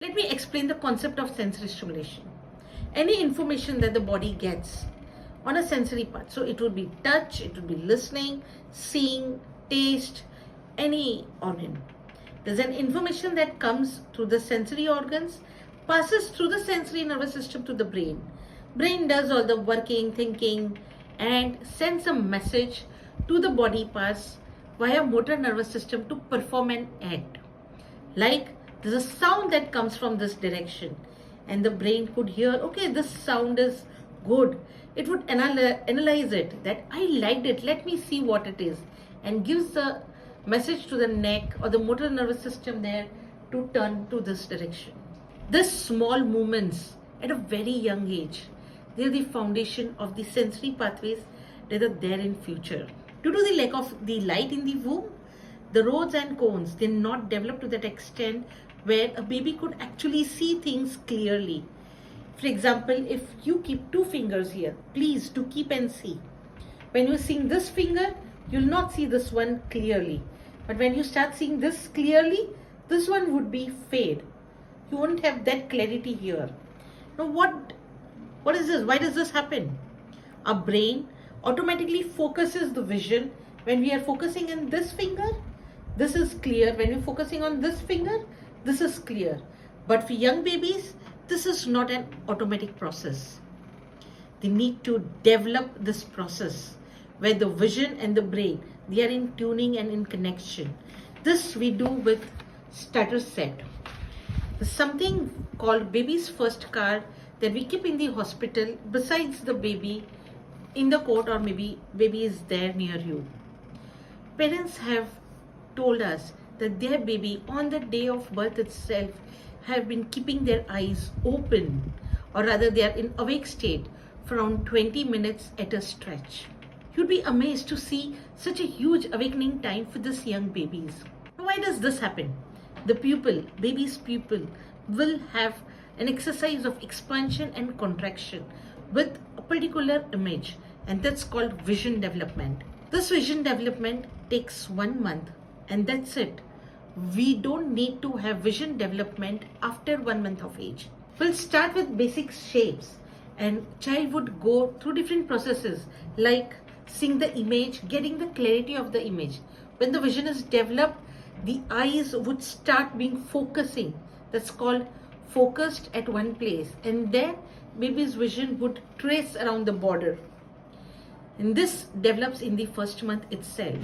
Let me explain the concept of sensory stimulation. Any information that the body gets on a sensory part, so it would be touch, it would be listening, seeing, taste, any organ. There's an information that comes through the sensory organs, passes through the sensory nervous system to the brain. Brain does all the working, thinking, and sends a message to the body parts via motor nervous system to perform an act. Like there's a sound that comes from this direction, and the brain could hear, okay, this sound is good. It would analyze it, that I liked it, let me see what it is, and gives the message to the neck or the motor nervous system there to turn to this direction. This small movements at a very young age, they're the foundation of the sensory pathways that are there in future. Due to the lack of the light in the womb, the rods and cones did not develop to that extent where a baby could actually see things clearly. For example, if you keep two fingers here, please to keep and see. When you're seeing this finger, you'll not see this one clearly. But when you start seeing this clearly, this one would be fade. You won't have that clarity here. Now what is this? Why does this happen? Our brain automatically focuses the vision. When we are focusing in this finger, this is clear. When you're focusing on this finger, this is clear. But for young babies, this is not an automatic process. They need to develop this process where the vision and the brain, they are in tuning and in connection. This we do with starter set. There's something called baby's first car that we keep in the hospital besides the baby in the court, or maybe baby is there near you. Parents have told us that their baby on the day of birth itself have been keeping their eyes open, or rather they are in awake state for around 20 minutes at a stretch. You'd be amazed to see such a huge awakening time for these young babies. Why does this happen? The pupil, baby's pupil, will have an exercise of expansion and contraction with a particular image, and that's called vision development. This vision development takes 1 month, and that's it. We don't need to have vision development after 1 month of age. We'll start with basic shapes, and child would go through different processes like seeing the image, getting the clarity of the image. When the vision is developed, the eyes would start being focusing. That's called focused at one place, and then baby's vision would trace around the border. And this develops in the first month itself.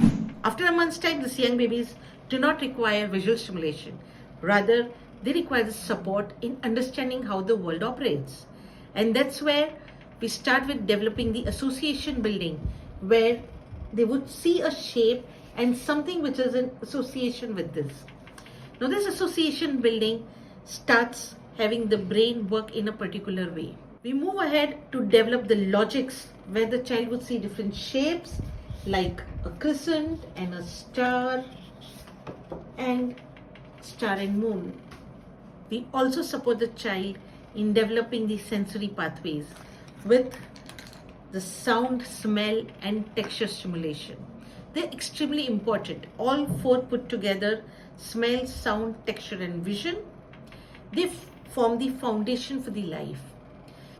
After a month's time, these young babies do not require visual stimulation. Rather, they require the support in understanding how the world operates. And that's where we start with developing the association building, where they would see a shape and something which is in association with this. Now, this association building starts having the brain work in a particular way. We move ahead to develop the logics, where the child would see different shapes like a crescent and a star and moon. We also support the child in developing the sensory pathways with the sound, smell, and texture stimulation. They're extremely important. All four put together, smell, sound, texture, and vision, they form the foundation for the life.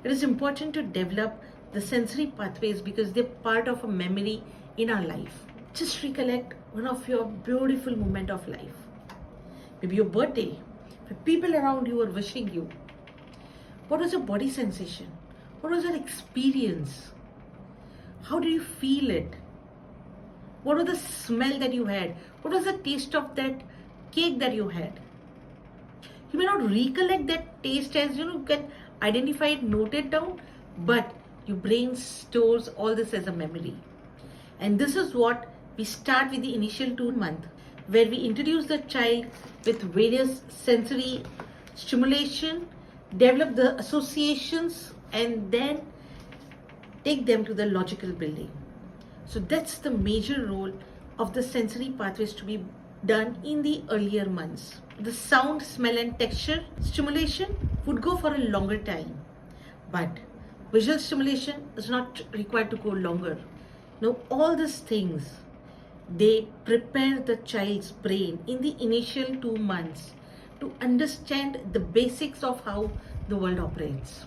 It is important to develop the sensory pathways because they're part of a memory in our life. Just recollect one of your beautiful moments of life. Maybe your birthday, where people around you are wishing you. What was your body sensation? What was your experience? How did you feel it? What was the smell that you had? What was the taste of that cake that you had? You may not recollect that taste as you can identify it, note it down, but your brain stores all this as a memory. And this is what we start with the initial 2 months, where we introduce the child with various sensory stimulation, develop the associations, and then take them to the logical building. So that's the major role of the sensory pathways to be done in the earlier months. The sound, smell, and texture stimulation would go for a longer time, but visual stimulation is not required to go longer. Now, all these things, they prepare the child's brain in the initial 2 months to understand the basics of how the world operates.